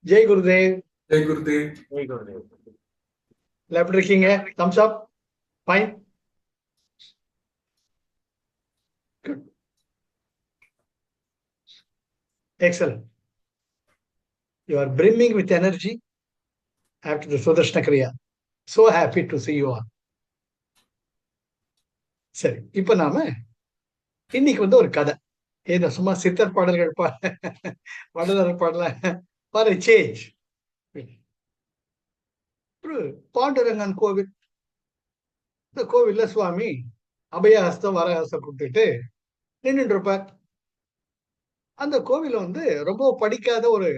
ஜெய் குருதேவ். ஜெய் குருதேவ். ஜெய் குருதேவ். எப்படி இருக்கீங்க? Thums up. Fine. Good. Excellent. You are brimming with energy after the Sudarshana Kriya. So happy to see you all. சரி, இப்ப நாம இன்னைக்கு ஒரு கதை. ஏதோ சும்மா சித்தர் பாடல்கள் வடலர் பாடல ஃபார் சேஞ்ச். ஒரு பாண்டுரங்கன் கோவில். இந்த கோவில்ல சுவாமி அபயஹஸ்தம் வரஹஸ்தம் கொடுத்துட்டு நின்றுட்டு இருப்பார். அந்த கோவில ரொம்ப படிக்காத ஒரு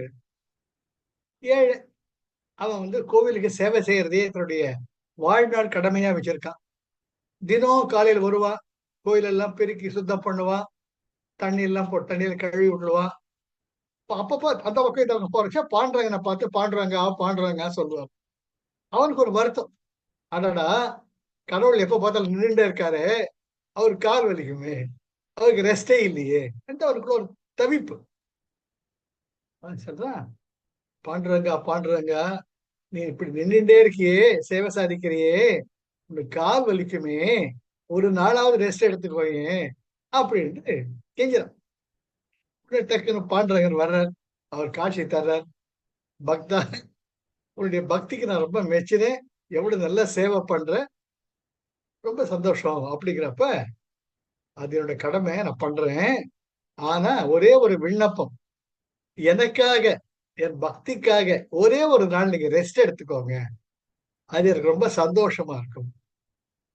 ஏழை. அவன் கோவிலுக்கு சேவை செய்யறதே தன்னுடைய வாழ்நாள் கடமையா வச்சிருக்கான். தினம் காலையில் வருவான், கோயிலெல்லாம் பெருக்கி சுத்தம் பண்ணுவான், தண்ணி எல்லாம் போட்டு தண்ணியில கழுவி விட்டுடுவான். அப்பப்போ அந்த பக்கம் இந்த பக்கம் போறச்சா பாண்டுறங்கனை பார்த்து பாண்டுறாங்க சொல்லுவான். அவனுக்கு ஒரு வருத்தம், அடடா கடவுள் எப்ப பார்த்தாலும் நின்றுட்டே இருக்காரு, அவரு கால் வலிக்குமே, அவருக்கு ரெஸ்டே இல்லையே என்று அவருக்கு ஒரு தவிப்பு. சொல்றான், பாண்டுறங்கா நீ இப்படி நின்றுட்டே இருக்கியே, சேவை சாதிக்கிறியே, உனக்கு கால் வலிக்குமே, ஒரு நாளாவது ரெஸ்ட் எடுத்துக்கோயே அப்படின்ட்டு கெஞ்சிறான். டக்குன்னு பாண்டுரங்கன் வர்றார், அவர் காட்சி தர்றார். பக்தா, உன்னுடைய பக்திக்கு நான் ரொம்ப மெச்சினேன், எவ்வளவு நல்லா சேவை பண்ற, ரொம்ப சந்தோஷம் அப்படிங்கிறப்ப அது என்னோட கடமை, நான் பண்றேன். ஆனா ஒரே ஒரு விண்ணப்பம், எனக்காக என் பக்திக்காக ஒரே ஒரு நாள் நீங்க ரெஸ்ட் எடுத்துக்கோங்க, அது எனக்கு ரொம்ப சந்தோஷமா இருக்கும்.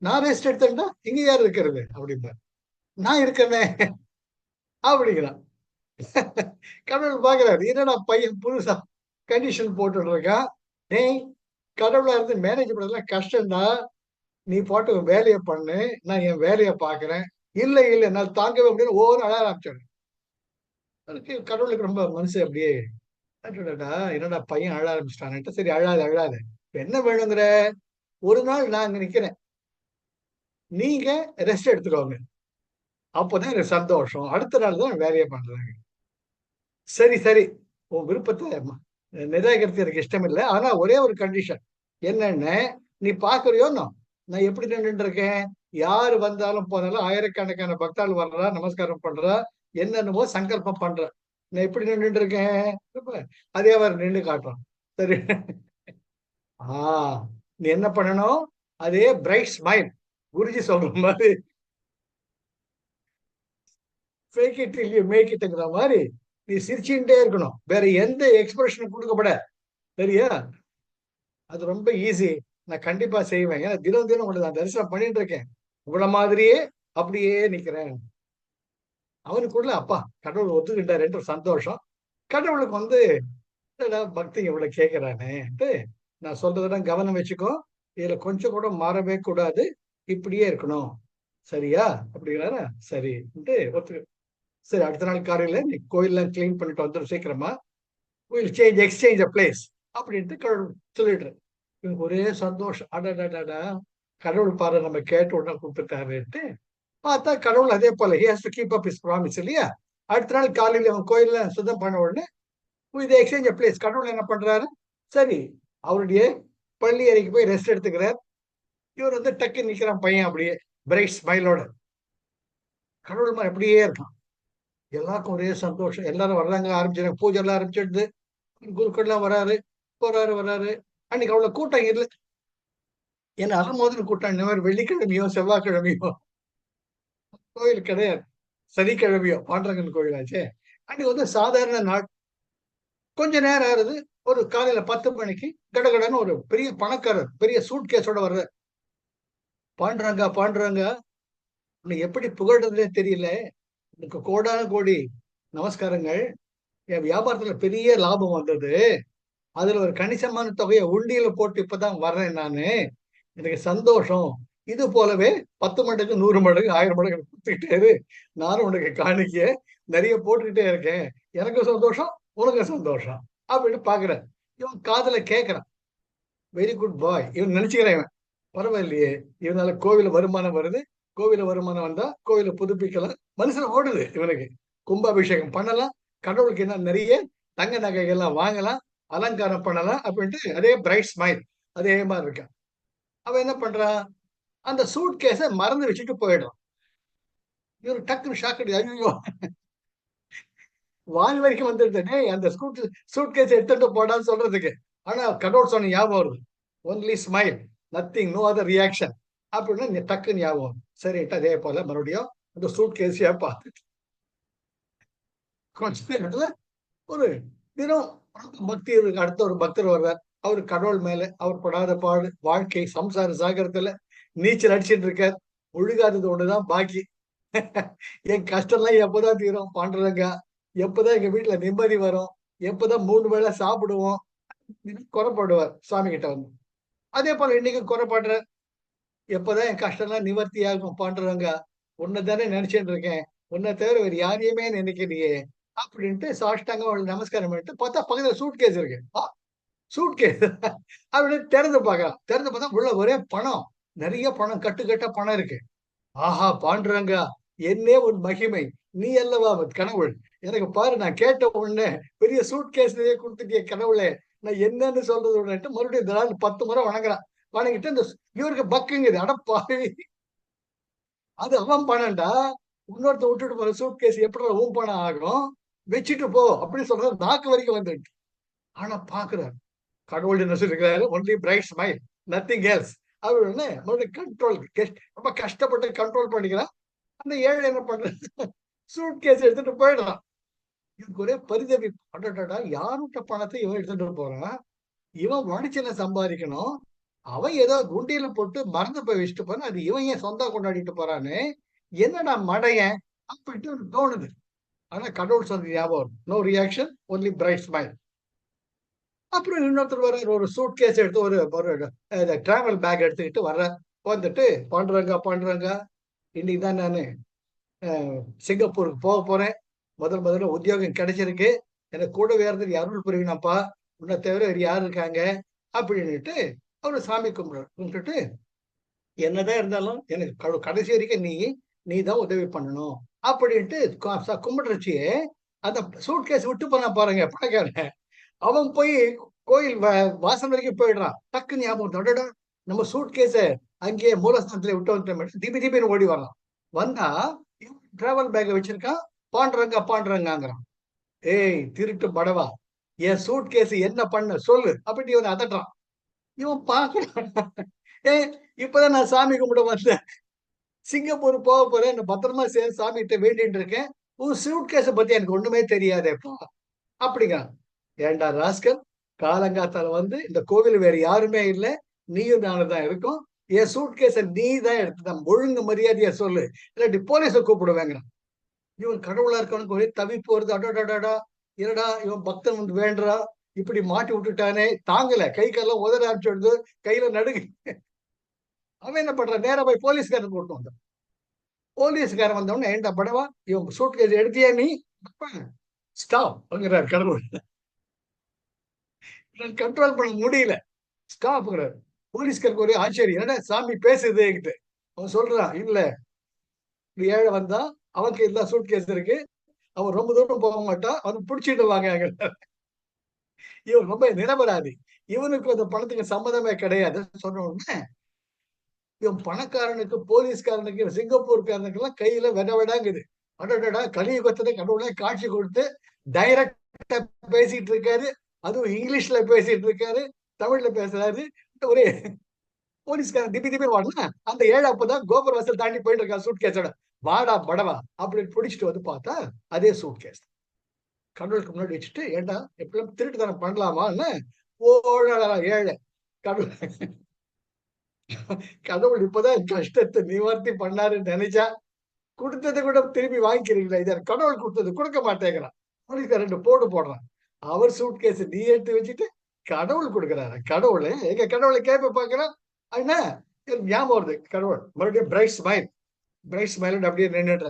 நான் ரெஸ்ட் எடுத்தேன்னா இங்க யார் இருக்கிறது அப்படிம்ப, நான் இருக்கேனே அப்படிங்கிறான். கடவுள் பாக்குறாரு, என்னடா பையன் புதுசா கண்டிஷன் போட்டு இருக்கான். டேய், கடவுளா இருந்து மேனேஜ் பண்றதுலாம் கஷ்டம்டா, நீ போட்டு வேலையை பண்ணு, நான் என் வேலையை பாக்குறேன். இல்ல இல்ல நான் தாங்கவே அப்படின்னு ஒவ்வொரு அழ ஆரம்பிச்சாரு. அதுக்கு கடவுளுக்கு ரொம்ப மனசு அப்படியே, என்னடா பையன் அழ ஆரம்பிச்சிட்டான்ட்டு, சரி அழாது அழாது, என்ன வேணுங்கிற, ஒரு நாள் நான் அங்க நிக்கிறேன், நீங்க ரெஸ்ட் எடுத்துக்கோங்க, அப்போதான் எனக்கு சந்தோஷம், அடுத்த நாள் தான் வேலையை பண்றாங்க. சரி சரி, உன் விருப்பத்தை நிராகரித்து எனக்கு இஷ்டம் இல்லை, ஆனா ஒரே ஒரு கண்டிஷன் என்னன்னு, நீ பாக்குறியோ நான் எப்படி நின்று இருக்கேன், யாரு வந்தாலும் போனாலும் ஆயிரக்கணக்கான பக்தாள் வர்றா, நமஸ்காரம் பண்றா, என்னென்னமோ சங்கல்பம் பண்ற, நான் எப்படி நின்று இருக்கேன், அதே மாதிரி நின்று காட்டுறோம். சரி, நீ என்ன பண்ணணும், அதே பிரைட் ஸ்மைல், குருஜி சொல்ற மாதிரி fake it till you make இட்ங்கிற மாதிரி நீ சிரிச்சுட்டே இருக்கணும், வேற எந்த எக்ஸ்பிரஷனும் கொடுக்கப்பட. சரியா? அது ரொம்ப ஈஸி, நான் கண்டிப்பா செய்வேன், ஏன்னா தினம் தினம் உங்களை நான் தரிசனம் பண்ணிட்டு இருக்கேன், உங்களை மாதிரியே அப்படியே நிக்கிறேன். அவனுக்குள்ள அப்பா கடவுள் ஒத்துக்கிட்டாருன்ற சந்தோஷம். கடவுளுக்கு பக்தி இவ்வளவு கேட்கிறானேட்டு, நான் சொல்றதெல்லாம் கவனம் வச்சுக்கோ, இதுல கொஞ்சம் கூட மாறவே கூடாது, இப்படியே இருக்கணும், சரியா அப்படிங்கிறாரா? சரி ஒத்துக்க. சரி, அடுத்த நாள் காலையில நீ கோயில்லாம் கிளீன் பண்ணிட்டு வந்துடும் சீக்கிரமா, will change exchange a place அப்படின்ட்டு கடவுள் சொல்லிடுறேன். இவங்க ஒரே சந்தோஷம், அடடா கடவுள் பாரு நம்ம கேட்ட உடனே கூப்பிட்டுட்டாருன்ட்டு பார்த்தா, கடவுள் அதே போல he has to keep up his promise இல்லையா? அடுத்த நாள் காலையில அவன் கோயில்ல சுத்தம் பண்ண உடனே இது எக்ஸ்சேஞ்ச் பிளேஸ், கடவுள் என்ன பண்றாரு, சரி அவருடைய பள்ளி அறைக்கு போய் ரெஸ்ட் எடுத்துக்கிறார். இவர் டக்கு நிக்கிறான் பையன், அப்படியே பிரைட் ஸ்மைலோட, கடவுள் மாதிரி அப்படியே இருக்கான். எல்லாருக்கும் ஒரே சந்தோஷம், எல்லாரும் வர்றாங்க, ஆரம்பிச்சாங்க, பூஜை எல்லாம் ஆரம்பிச்சிடுது, குருக்கள்லாம் வராரு, வராரு. அன்னைக்கு அவ்வளவு கூட்டம் இல்லை, ஏன்னா அலமோதுன்னு கூட்டம் இந்த மாதிரி வெள்ளிக்கிழமையோ செவ்வாய்க்கிழமையோ கோயில் கிடையாது, சனிக்கிழமையோ பாண்டரங்கன் கோயிலாச்சே. அன்னைக்கு சாதாரண நாள். கொஞ்ச நேரம் ஆறுது, ஒரு காலையில 10 மணிக்கு கடகடன்னு ஒரு பெரிய பணக்காரர் பெரிய சூட் கேஸோட வர்ற, பாண்டுறாங்க உன்னை எப்படி புகழ்றதுனே தெரியல, உனக்கு கோடான கோடி நமஸ்காரங்கள், என் வியாபாரத்துல பெரிய லாபம் வந்தது, அதுல ஒரு கணிசமான தொகையை உண்டியில போட்டு இப்பதான் வர்றேன் நானு, எனக்கு சந்தோஷம், இது போலவே 10 மடங்கு 100 மடங்கு 1000 மடங்கு கொடுத்துக்கிட்டே, நானும் உனக்கு காணிக்க நிறைய போட்டுக்கிட்டே இருக்கேன், எனக்கும் சந்தோஷம் உனக்கும் சந்தோஷம் அப்படின்னு பாக்குறேன். இவன் காதுல கேட்கிறான், வெரி குட் பாய் இவன் நினைச்சுக்கிறேன். இவன் பரவாயில்லையே, இவனால கோவில வருமானம் வருது, கோவில வருமானம் வந்தா கோவில புதுப்பிக்கலாம், மனுஷன் ஓடுது, இவனுக்கு கும்பாபிஷேகம் பண்ணலாம், கடவுளுக்கு என்ன நிறைய தங்க நகைகள்லாம் வாங்கலாம், அலங்காரம் பண்ணலாம் அப்படின்ட்டு அதே பிரைட் ஸ்மைல் அதே மாதிரி இருக்கா. அவன் என்ன பண்றான், அந்த சூட் கேஸ மறந்து வச்சுட்டு போயிடுறான். இவரு டக்குன்னு ஷாக் அடி, ஐயோ வால் வரைக்கும் வந்துருது. டேய் அந்த சூட் கேஸ் எடுத்துட்டு போடான்னு சொல்றதுக்கு. ஆனா கடவுள் சொன்ன ஞாபகம் வருது. Only smile, nothing, no other reaction அப்படின்னு டக்குன்னு ஞாபகம் வரும். சரின்ட்டு அதே போல மறுபடியும் அந்த சூட் கேஸையே பார்த்துட்டு கொஞ்ச நேரத்துல ஒரு தினம் பக்தி இருக்கு. அடுத்த ஒரு பக்தர் வருவார். அவரு கடவுள் மேல அவர் படாத பாடு, வாழ்க்கை சம்சார சாகரத்துல நீச்சல் அடிச்சிட்டு இருக்கார். ஒழுகாதது ஒண்ணுதான் பாக்கி. என் கஷ்டம்லாம் எப்பதான் தீரும் பாண்டுரங்கா, எப்பதான் எங்க வீட்டுல நிம்மதி வரும், எப்பதான் 3 வேளை சாப்பிடுவோம், குறைப்படுவார் சுவாமி கிட்ட வந்து. அதே போல இன்னைக்கு குறைப்படுற, எப்பதான் என் கஷ்டம்லாம் நிவர்த்தி ஆகும் பாண்டுரங்கா, உன்னைத்தானே நினைச்சிட்டு இருக்கேன், உன்னை தவிர வேற யாரையுமே நினைக்கலையே அப்படின்ட்டு சாஷ்டாங்க அவளுக்கு நமஸ்காரம் பண்ணிட்டு பார்த்தா பக்கத்துல சூட் கேஸ் இருக்கு. சூட் கேஸ் அப்படின்னு திறந்து பார்க்கலாம். திறந்து பார்த்தா உள்ள ஒரே பணம், நிறைய பணம், கட்டு கட்டா பணம் இருக்கு. ஆஹா பாண்டுரங்கா, என்னே உன் மகிமை, நீ அல்லவா கடவுள், எனக்கு பாரு நான் கேட்ட உடனே பெரிய சூட் கேஸ்லயே கொடுத்துட்டிய கடவுளே, நான் என்னன்னு சொல்றது உடனே மறுபடியும் இந்த நாள் 10 முறை வணங்குறான். வணங்கிட்டு இந்த இவருக்கு பக்குங்குது, அடப்பாவி அது அவன் பணம்டா, இன்னொருத்த விட்டுட்டு போற சூட் கேஸ் எப்படி உன் பணம் ஆகும், வச்சுட்டு போ அப்படின்னு சொல்றது நாக்கு வரைக்கும் வந்துட்டு. ஆனா பாக்குறாரு கடவுள் என்ன சொல்லிருக்கிறாரு, only bright smile, nothing else அப்படின்னு மறுபடியும் கண்ட்ரோல், ரொம்ப கஷ்டப்பட்டு கண்ட்ரோல் பண்ணிக்கிறான். அந்த ஏழை என்ன பண்றது, சூட் கேஸ் எடுத்துட்டு போயிடுறான். இவனுக்கு ஒரே பரிதவி, அடடா யாருட்ட பணத்தை இவன் எடுத்துட்டு போறான், இவன் உழைச்சில சம்பாதிக்கணும், அவன் ஏதோ குண்டியில போட்டு மறந்து போய் வச்சுட்டு போறான், அது இவன் ஏன் சொந்தம் கொண்டாடிட்டு போறான்னு என்னடா மடையன் அப்படின்ட்டு அவனுக்கு தோணுது. ஆனா கடவுள் சொன்ன ஞாபகம், no reaction, only bright smile. அப்புறம் இன்னொருத்தர் வர ஒரு சூட் கேஸ் எடுத்து ஒரு டிராவல் பேக் எடுத்துக்கிட்டு வர்ற, வந்துட்டு பாண்டுரங்கா இன்னைக்கு தான் நான் சிங்கப்பூருக்கு போக போறேன், முதல்ல உத்தியோகம் கிடைச்சிருக்கு, எனக்கு கூட வேறது அருள் புரியணும்ப்பா, உன்னை தவிர வேறு யாரு இருக்காங்க அப்படின்னுட்டு அவரு சாமி கும்பிட்டுட்டு, என்னதான் இருந்தாலும் எனக்கு கடைசி வரைக்கும் நீ தான் உதவி பண்ணணும் அப்படின்ட்டு கும்பிடுறச்சியே அந்த சூட் கேஸ் விட்டு போனா பாருங்க பணக்காரன், அவன் போய் கோயில் வாசல் வரைக்கும் போயிடுறான். டக்கு ஞாபகம், அடடா நம்ம சூட் கேஸ அங்கேயே மூலஸ்தானத்துல விட்டு வந்துட்டோம், திபின்னு ஓடி வரான். வந்தா டிராவல் பேக் வச்சிருக்கான், பாண்டுரங்காங்கிறான். ஏய் திருட்டு படவா, என் சூட் கேஸ் என்ன பண்ண சொல்லு அப்படின்னு இவன் அதட்டுறான். இவன் பாக்குறான், ஏ இப்பதான் நான் சாமி கும்பிட வந்தேன், சிங்கப்பூர் போக போறேன், என்ன பத்திரமா சேர்ந்து சாமி கிட்ட வேண்டிட்டு இருக்கேன், உன் சூட் கேஸ பத்தி எனக்கு ஒண்ணுமே தெரியாதேப்பா அப்படிங்கிறான். ஏண்டா ராஸ்கல், காலங்காத்தால வந்து இந்த கோவில் வேற யாருமே இல்லை, நீயும் நானும் தான் இருக்கும், என் சூட் கேஸ நீ தான் எடுத்துதான், ஒழுங்கு மரியாதையா சொல்லு, இல்லாட்டி போலீஸை கூப்பிடுவேங்கிறான். இவன் கடவுளா இருக்கவனுக்கு ஒரே தவிப்பு வருது, அடோடா என்னடா இவன் பக்தன் வந்து வேண்டா, இப்படி மாட்டி விட்டுட்டானே, தாங்கல, கை காலம் உதற ஆரம்பிச்சு, கையில நடுங்கு. அவன் என்ன பண்றான், நேரா போய் போலீஸ்காரன் கூட்டு வந்தான். போலீஸ்காரன் வந்தவொடனே, ஏண்டா படவா இவன் சூட் கேஸ் எடுத்தியா நீ, ஸ்டாப் அங்கிறார் கடவுள். கண்ட்ரோல் பண்ண முடியல, ஸ்டாப்ங்கிறார். போலீஸ்காருக்கு ஒரே ஆச்சரியம், என்னடா சாமி பேசுது என்கிட்ட. அவன் சொல்றான், இல்ல ஏழை வந்தா அவனுக்கு எல்லா சூட் கேஸ் இருக்கு, அவன் ரொம்ப தூரம் போக மாட்டான், அவன் பிடிச்சிட்டு வாங்க. இவன் ரொம்ப நிரபராதி, இவனுக்கு அந்த பணத்துக்கு சம்மதமே கிடையாது சொன்ன உடனே, இவன் பணக்காரனுக்கு போலீஸ்காரனுக்கு சிங்கப்பூர்காரனுக்கு எல்லாம் கையில விடாங்குது. அடடா கலியுகத்துல கடவுளே காட்சி கொடுத்து டைரக்டா பேசிட்டு இருக்காரு, அதுவும் இங்கிலீஷ்ல பேசிட்டு இருக்காரு, தமிழ்ல பேசுறாரு. ஒரே போலீஸ்காரன் திப்பி வாடல, அந்த ஏழை அப்பதான் கோபுர வாசல் தாண்டி போயிட்டு இருக்கா சூட் கேஸோட. வாடா படவா அப்படின்னு பிடிச்சிட்டு வந்து பார்த்தா அதே சூட் கேஸ் கடவுளுக்கு முன்னாடி வச்சுட்டு, ஏண்டா எப்படிலாம் திருட்டுத்தனம் பண்ணலாமான்னு ஓடா ஏழை. கடவுள் கடவுள் இப்பதான் கஷ்டத்தை நிவர்த்தி பண்ணாருன்னு நினைச்சா, கொடுத்ததை கூட திருப்பி வாங்கிக்கிறீங்களா, இதை கடவுள் கொடுத்தது கொடுக்க மாட்டேங்கிறான். போலீஸ்கார 2 போடுறான். அவர் சூட் கேஸ் நீ எடுத்து வச்சுட்டு கடவுள் கொடுக்குறாரு. கடவுள் எங்க கடவுளை கேட்ப பாக்குறான். என்ன ஞாபகம் வருது, கடவுள் மறுபடியும் பிரைட் ஸ்மைல் அப்படியே நின்றுடுற.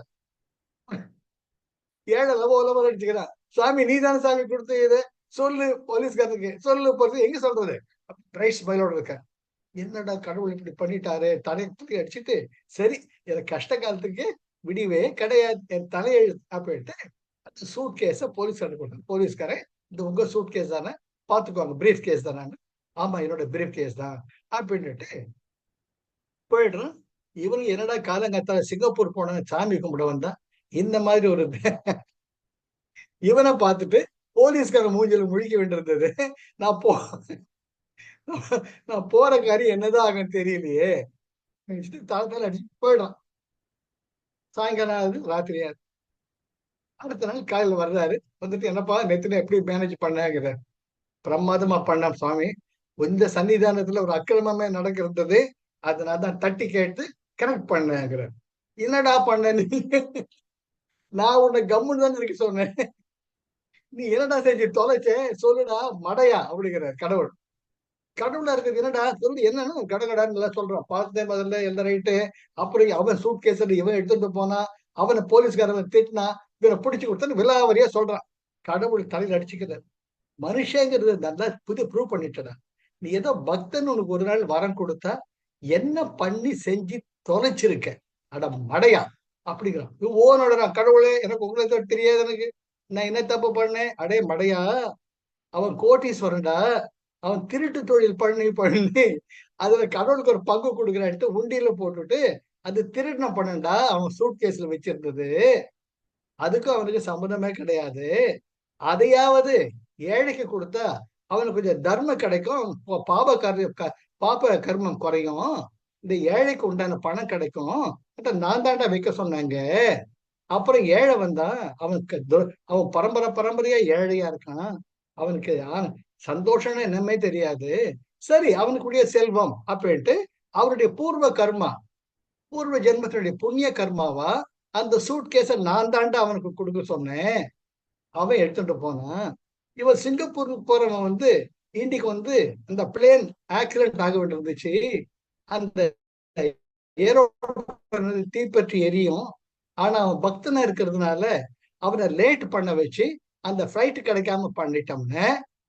ஏழை லவ அடிச்சுக்கிறான். சாமி நீ தானே சாமி கொடுத்து இதை சொல்லு, போலீஸ்காரனுக்கு சொல்லு, போலீஸ் எங்க சொல்றது, பிரைட் ஸ்மைலோட இருக்க. என்னடா கடவுள் இப்படி பண்ணிட்டாரு, தலையை அடிச்சுட்டு, சரி எனக்கு கஷ்ட காலத்துக்கு விடிவே கிடையாது, என் தலையெழுத்து அப்படின்ட்டு அந்த சூட் கேஸ போலீஸ்காரன் கொடுத்தாங்க. போலீஸ்காரன், இந்த உங்க சூட் கேஸ் தானே, பாத்துக்குவாங்க, பிரீஃப் கேஸ் தான். நான் ஆமா என்னோட பிரீஃப் கேஸ் தான் அப்படின்னுட்டு போயிடுறான். இவனுக்கு என்னடா காலங்காத்தால சிங்கப்பூர் போன சாமி கும்பிட வந்தா இந்த மாதிரி ஒரு இவனை பார்த்துட்டு போலீஸ்கார மூஞ்சில முழிக்க வேண்டியிருந்தது. நான் போ நான் போற காரியம் என்னதான் ஆகும் தெரியலையே, தலை தலை அடிச்சு போயிடும். சாயங்காலம் ஆகுது, ராத்திரி ஆகுது. அடுத்த நாள் காலையில வர்றாரு. வந்துட்டு என்னப்பா நேத்துல எப்படி மேனேஜ் பண்ணாங்கிற. பிரமாதமா பண்ண சுவாமி, இந்த சன்னிதானத்துல ஒரு அக்கிரமமே நடக்கிறது, அதனால தான் தட்டி கேட்டு கரெக்ட் பண்ணேங்கிற. என்னடா பண்ண நீ? நான் உன்னை கம்முன்னு தான் இருக்க சொன்னேன். நீ என்னடா செஞ்சு தொலைச்ச சொல்லுடா மடையா அப்படிங்கிற கடவுள். கடவுளா இருக்கிறது என்னடா சொல்லு, என்னன்னு கடகடான்னு எல்லாம் சொல்றான். பார்த்தேன் முதல்ல எல்லாம் ரைட்டு. அப்புறம் அவன் சூட் கேஸ் இவன் எடுத்துட்டு போனா, அவனை போலீஸ்காரன் திட்டினா, இவனை பிடிச்சு கொடுத்தான்னு விலாவரியா சொல்றான். கடவுள் தலையில அடிச்சுக்கிறார். மனுஷங்கிறது நல்லா புது ப்ரூவ் பண்ணிட்டடா. நீ ஏதோ பக்தன் உனக்கு ஒரு நாள் வரம் கொடுத்தா என்ன பண்ணி செஞ்சு தொலைச்சிருக்க, அட மடையா அப்படிங்கிறான். ஓனோட கடவுளே எனக்கு உங்களை தெரியாது, எனக்கு நான் என்ன தப்பு பண்ணேன், அடே மடையா, அவன் கோட்டீஸ்வரன்டா, அவன் திருட்டு தொழில் பண்ணி பண்ணி அதுல கடவுளுக்கு ஒரு பங்கு கொடுக்குறான்ட்டு உண்டியில போட்டுட்டு அது திருடின பண்ணண்டா அவன் சூட் கேஸ்ல வச்சிருந்தது. அதுக்கும் அவனுக்கு சம்மந்தமே கிடையாது. அதையாவது ஏழைக்கு கொடுத்தா அவனுக்கு கொஞ்சம் தர்மம் கிடைக்கும், பாப காரியம் பாப கர்மம் குறையும், இந்த ஏழைக்கு உண்டான பணம் கிடைக்கும். நான் தாண்டா வைக்க சொன்னாங்க. அப்புறம் ஏழை வந்தா அவனுக்கு அவன் பரம்பரை பரம்பரையா ஏழையா இருக்கான். அவனுக்கு சந்தோஷம்னு என்னமே தெரியாது. சரி அவனுக்குரிய செல்வம் அப்படின்ட்டு அவருடைய பூர்வ கர்மா, பூர்வ ஜென்மத்தினுடைய புண்ணிய கர்மாவா அந்த சூட் கேஸ நான் தாண்டா அவனுக்கு கொடுக்க சொன்னேன். அவன் எடுத்துட்டு போனான். இவன் சிங்கப்பூருக்கு போறவன் இன்னைக்கு அந்த பிளேன் ஆக்சிடென்ட் ஆக வேண்டியிருந்துச்சு. அந்த ஏரோ தீப்பற்றி எரியும். ஆனா அவன் பக்தனா இருக்கிறதுனால அவனை லேட் பண்ண வச்சு அந்த ஃபிளைட் கிடைக்காம பண்ணிட்டோம்னு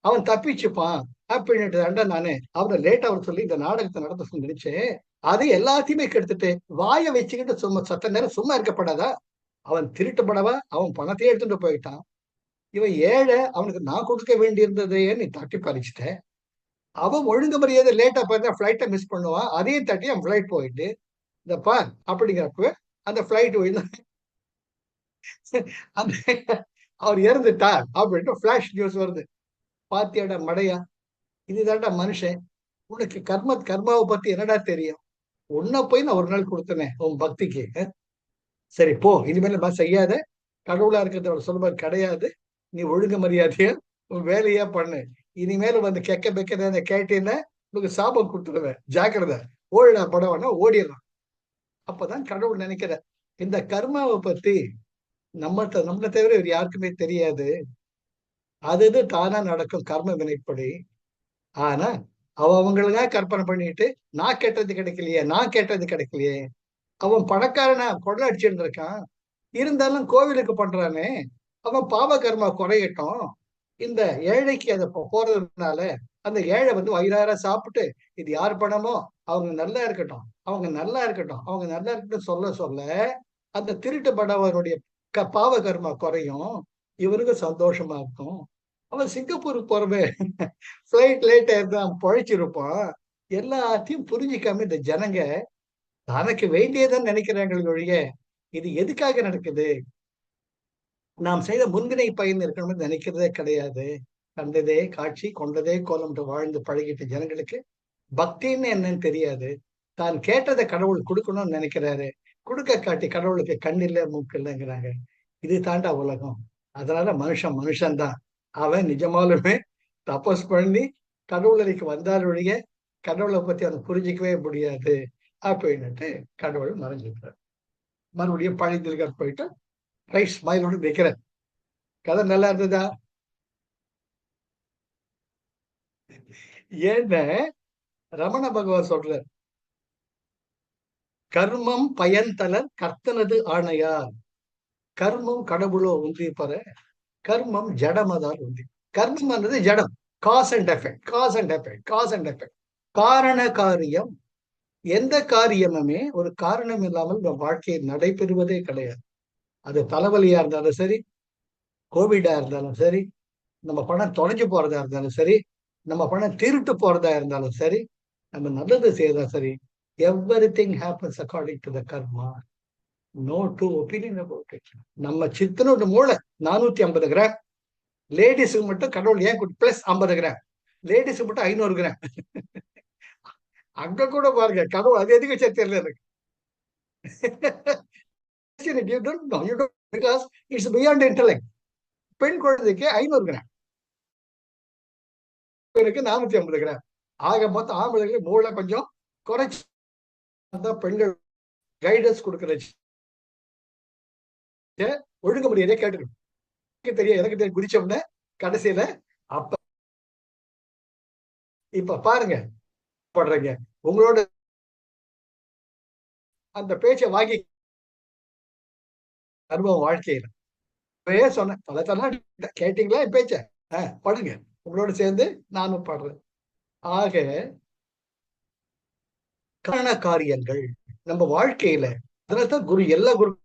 அவன் தப்பிச்சுப்பான் அப்படின்ட்டு நானு அவனை லேட் அவர் சொல்லி இந்த நாடகத்தை நடத்த நினைச்சேன். அது எல்லாத்தையுமே கெடுத்துட்டு வாயை வச்சுக்கிட்டு சும்மா சத்த நேரம் சும்மா இருக்கப்படாதா? அவன் திருட்டுப்படவா, அவன் பணத்தையே எடுத்துட்டு போயிட்டான். இவன் ஏழை, அவனுக்கு நான் கொடுக்க வேண்டி இருந்ததையே நீ தட்டி பறிச்சுட்ட. அவன் ஒழுங்கு மரியாதை லேட்டா போயிருந்தா ஃபிளைட்டை மிஸ் பண்ணுவான், அதையும் தட்டி அவன் ஃபிளைட் போயிட்டு இந்த பார் அப்படிங்கிறப்ப அந்த ஃபிளைட் அந்த அவர் இறந்துட்டார் அப்படின்ட்டு பிளாஷ் நியூஸ் வருது. பாத்தியாடா மடையா, இதுதான்டா மனுஷன். உனக்கு கர்மாவை பத்தி என்னடா தெரியும்? உன்ன போய் நான் ஒரு நாள் கொடுத்தனே உன் பக்திக்கு. சரி போ, இனிமேல் செய்யாத. கடவுளா இருக்கிறது அவர் சொல்லுவார் கிடையாது. நீ ஒழுங்கு மரியாதையா உன் வேலையா பண்ணு. இனிமேல கெக்க பெக்க கேட்டீங்கன்னா உனக்கு சாபம் கொடுத்துருவேன், ஜாக்கிரதை. ஓடிடா படம் வேணா ஓடிடலாம். அப்பதான் கடவுள் நினைக்கிற இந்த கர்மாவை பத்தி நம்மளை தவிர இவர் யாருக்குமே தெரியாது. அது தானா நடக்கும் கர்ம வினைப்படி. ஆனா அவங்களுதான் கற்பனை பண்ணிட்டு நான் கேட்டது கிடைக்கலையே, நான் கேட்டது கிடைக்கலையே. அவன் பணக்காரனா கொள்ள அடிச்சுட்டு இருக்கான், இருந்தாலும் கோவிலுக்கு பண்றானே, அவன் பாவ கர்மா குறையட்டும். இந்த ஏழைக்கு அதை போறதுனால அந்த ஏழை வயிறார சாப்பிட்டு இது யார் பணமோ அவங்க நல்லா இருக்கட்டும், அவங்க நல்லா இருக்கட்டும், அவங்க நல்லா இருக்கட்டும் சொல்ல சொல்ல அந்த திருட்டு படவனுடைய பாவ கர்மா குறையும், இவருக்கு சந்தோஷமா இருக்கும். அவன் சிங்கப்பூருக்கு போறவே பிளைட் லேட் ஆயிருந்தான் பழைச்சிருப்பான். எல்லாத்தையும் புரிஞ்சிக்காம இந்த ஜனங்க தனக்கு வேண்டியதான் நினைக்கிறாங்களே ஒழிய இது எதுக்காக நடக்குது, நாம் செய்த முன்வினை பயன் இருக்கணும்னு நினைக்கிறதே கிடையாது. கண்டதே காட்சி கொண்டதே கோலம் வாழ்ந்து பழகிட்ட ஜனங்களுக்கு பக்தின்னு என்னன்னு தெரியாது. தான் கேட்டதை கடவுள் கொடுக்கணும்னு நினைக்கிறாரு, கொடுக்க காட்டி கடவுளுக்கு கண் இல்லை மூக்கு இல்லைங்கிறாங்க. இது தாண்டா உலகம். அதனால மனுஷன்தான். அவன் நிஜமாலுமே தபஸ் பண்ணி கடவுள் அறைக்கு வந்தால் ஒழிய கடவுளை பத்தி அவன் புரிஞ்சிக்கவே முடியாது அப்படின்னுட்டு கடவுள் மறைஞ்சிருக்கிறார். மறுபடியும் பழைய போயிட்டு ரைட் ஸ்மைலோடு நிற்கிறேன். கதை நல்லா இருந்ததா? ஏன்னு ரமண பகவான் சொல்றார், கர்மம் பயன்தலர் கர்த்தனது ஆணையார். கர்மம் கடவுளோ ஒன்றி பெற, கர்மம் ஜடமதார் ஒன்றி. கர்மம் ஜடம், cause and effect, cause and effect, cause and effect. காரண காரியம். எந்த காரியமுமே ஒரு காரணம் இல்லாமல் இந்த வாழ்க்கையை நடைபெறுவதே கிடையாது. அது தலைவலியா இருந்தாலும் சரி, கோவிடா இருந்தாலும் சரி, நம்ம பணம் தொலைஞ்சு போறதா இருந்தாலும் சரி, நம்ம பணம் திருட்டு போறதா இருந்தாலும் சரி, நம்ம நல்லது செய்யறதா சரி, everything happens according to the karma. No two opinion about it. நம்ம சித்தனோட மூளை 450 கிராம். லேடிஸுக்கு மட்டும் கடவுள் ஏன் பிளஸ் 50 கிராம், லேடிஸுக்கு மட்டும் 500 கிராம். அங்க கூட பாருங்க கடவுள் அது எதுக்கு வச்சா தெரியல எனக்கு. You don't know. You don't, because it's beyond intellect. பெண் குழந்தைக்கு 500 கிராம், பெண்ணுக்கு 450 கிராம். ஆக மொத்தம் ஆம்பளைக்கு மூளை கொஞ்சம் குறைச்சு பெண்கள் கைடன்ஸ் கொடுக்குற ஒழுங்க முடியாதே கேட்டுக்கணும். தெரியும் எனக்கு தெரியும் குதிச்சோம்னா கடைசியில அப்ப இப்ப பாருங்க படுறீங்க உங்களோட அந்த பேச்சை வாங்கி அனுபவம் வாழ்க்கையில சொன்னேன். பல தரலாம் கேட்டீங்களா என் பேச்ச? படுங்க, உங்களோட சேர்ந்து நானும் பாடுறேன். ஆக காரண காரியங்கள் நம்ம வாழ்க்கையில அதனால்தான் குரு எல்லா குருக்களுமே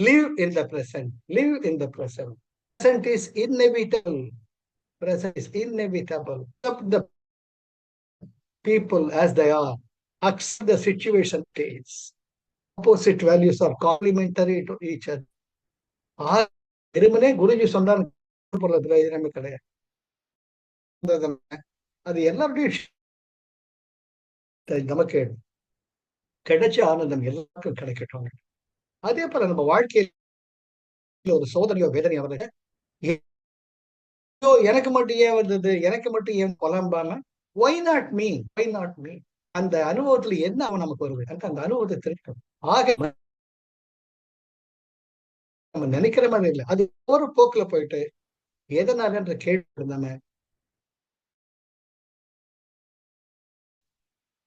live in the present, live in the present. Present is inevitable. Present is inevitable. Accept the people as they are. Accept the situation case. Opposite values are complementary to each other. வெறுமனே குருஜி சொன்னார் கிடையாது. அது எல்லாருடைய நமக்கு கிடைச்ச ஆனந்தம் எல்லாருக்கும் கிடைக்கட்டும். அதே போல நம்ம வாழ்க்கையில் ஒரு சோதனையோ வேதனையோ வருது, எனக்கு மட்டும் ஏன் வந்தது, எனக்கு மட்டும் ஏன் புலம்பாம why not me, why not me, அந்த அனுபவத்துல என்ன அவன் நமக்கு வருது அந்த அனுபவத்தை தெரிவிக்கும். ஆக நம்ம நினைக்கிற மாதிரி இல்லை, அது ஒரு போக்குல போயிட்டு எதனால என்ற கேள்வி இருந்தானே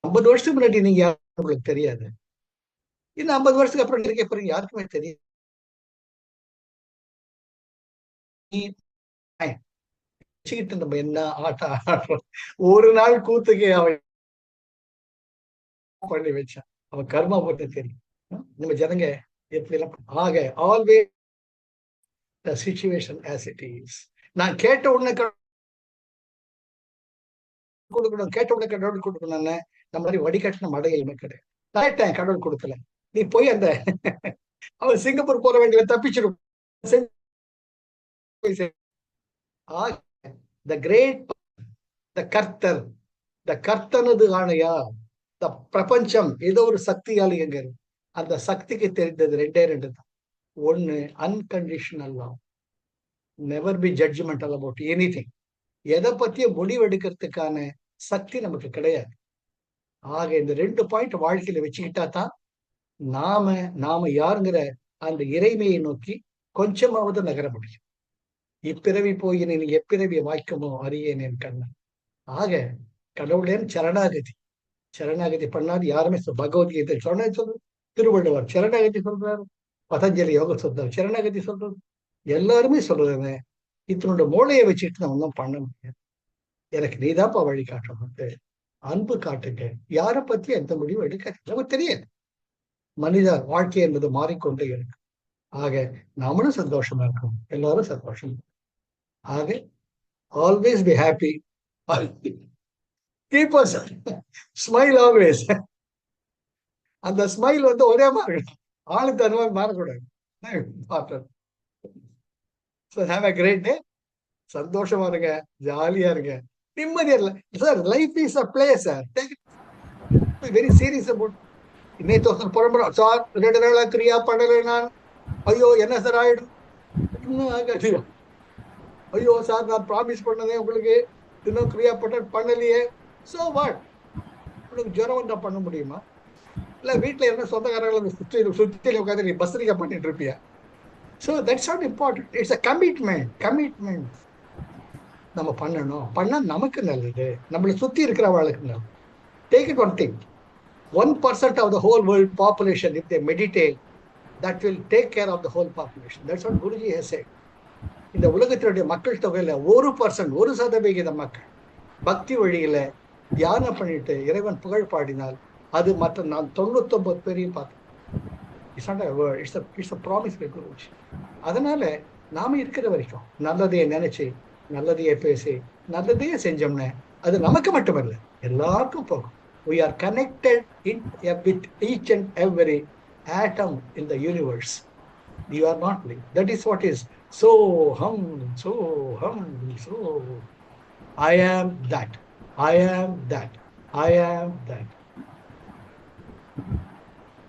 50 வருஷத்துக்கு முன்னாடி நீங்க உங்களுக்கு தெரியாது, இன்னும் 50 வருஷத்துக்கு அப்புறம் நினைக்க போறீங்க யாருக்குமே தெரியும். நம்ம என்ன ஆட்டம் ஆடுறோம். ஒரு நாள் கூத்துக்கு அவன் பண்ணி வச்சான், அவன் கர்மா போட்டு தெரியும். நம்ம ஜனங்க எப்படி எல்லாம். ஆக always the situation as it is. நான் கேட்ட உடனே கொடுக்கணும், கேட்ட உடனே கடவுள் கொடுக்கணும்னு நம்ம மாதிரி வடிகட்டின மடையுமே கிடையாது. கேட்டேன் கடவுள் கொடுக்கல, நீ போய் அந்த அவன் சிங்கப்பூர் போற வேண்டிய தப்பிச்சிடும். the great the கர்த்தர், the கர்த்தனது ஆணையா, the பிரபஞ்சம் ஏதோ ஒரு சக்தியால் இயங்குது. அந்த சக்திக்கு தெரிந்தது ரெண்டே ரெண்டு தான். ஒண்ணு unconditional love, never be judgemental about anything. எதை பத்திய முடிவெடுக்கிறதுக்கான சக்தி நமக்கு கிடையாது. ஆக இந்த 2 பாயிண்ட் வாழ்க்கையில வச்சுக்கிட்டா தான் நாம யாருங்கிற அந்த இறைமையை நோக்கி கொஞ்சமாவது நகர முடியும். இப்பிறவி போய் நீ எப்பிறவி வாய்க்குமோ அறியேன் என் கண்ணன். ஆக கடவுளேன் சரணாகதி, சரணாகதி பண்ணாது யாருமே பகவத்கீதை சொன்ன திருவள்ளுவர் சரணாகதி சொல்றாரு, பதஞ்சலி யோக சொல்றாரு சரணாகதி சொல்றது, எல்லாருமே சொல்றது. இத்தனோட மூளையை வச்சுட்டு நான் ஒன்றும் பண்ண முடியாது, எனக்கு நீதான்ப்பா வழி காட்டணும், அன்பு காட்டுங்க. யாரை பத்தி எந்த முடிவும் எடுக்காது, நமக்கு தெரியாது. மனித வாழ்க்கை என்பது மாறிக்கொண்டே இருக்கு. ஆக நாமளும் சந்தோஷமா இருக்கணும், எல்லாரும் சந்தோஷம். ஆக always be happy, keep as smile always. அந்த ஸ்மைல் ஒரே மாதிரி ஆளுக்கு அந்த மாதிரி மாறக்கூடாது. So have a great day. சந்தோஷமா இருங்க, ஜாலியா இருங்க, நிம்மதியா இல்ல sir. Life is a play sir. Take it very serious about. இன்னைக்கு ஒருத்தர் புறம்புறோம் சார் 2 நாளா கிரியா பண்ணல நான், ஐயோ என்ன சார் ஆயிடும், இன்னும் ஆகாது. ஐயோ சார் நான் ப்ராமிஸ் பண்ணதே உங்களுக்கு இன்னும் கிரியா பண்ணலையே. சோ வாட், உங்களுக்கு ஜுரம் வந்தா பண்ண முடியுமா? இல்ல வீட்டுல என்ன சொந்தக்காரங்களை சுத்தி உட்காந்து நீ பஸ்ரிக்கா பண்ணிட்டு இருப்பியா? So that's not important. It's a commitment. Commitment. நம்ம பண்ணணும், பண்ணா நமக்கு நல்லது, நம்மளை சுத்தி இருக்கிறவங்களுக்கு நல்லது. Take it one thing. 1% of the whole world population, if they meditate, that will take care of the whole population. That's what Guruji has said. இந்த உலகத்தினுடைய மக்கள் தொகையில 1%, 1% மக்கள் பக்தி வழியில தியானம் பண்ணிட்டு இறைவன் புகழ் பாடினால் அது மற்ற நான் 99 பேரையும் பார்த்து. It's not a word, it's a promise by Guruji. அதனால நாம இருக்கிற வரைக்கும் நல்லதையே நினைச்சு, நல்லதையே பேசி, நல்லதையே செஞ்சோம்னு அது நமக்கு மட்டுமல்ல, எல்லாருக்கும் போகும். We are connected with each and every atom in the universe. You are not linked. That is what is so hum, so hum, so. I am that. I am that. I am that.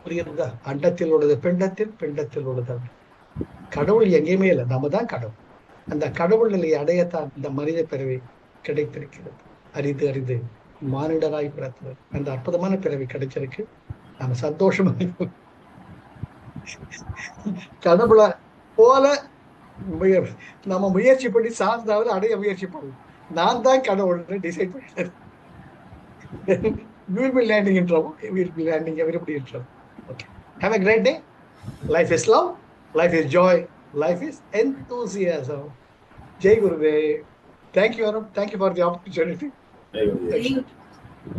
புரியுதா? அண்டத்தில் உள்ளது பிண்டத்தில், பிண்டத்தில் உள்ளது கடவுள் எங்கேயுமே இல்லை, நம்ம தான் கடவுள். அந்த கடவுள் நிலையை அடையத்தான் இந்த மனித பிறவி கிடைத்திருக்கிறது. அரிது அரிது மானிடராய் பிறந்தது அந்த அற்புதமான பிறவி கிடைச்சிருக்கு. நம்ம சந்தோஷமா கடவுளை போல நம்ம முயற்சி பண்ணி சார்ந்தாவது அடைய முயற்சி பண்ணுவோம். நான் தான் கடவுள் டிசைட் பண்ணிட்டேன். We will be landing in trouble. We will be landing everybody in trouble. Okay. Have a great day. Life is love. Life is joy. Life is enthusiasm. Jai Gurudev. Thank you, Arun. Thank you for the opportunity. Jai Gurudev.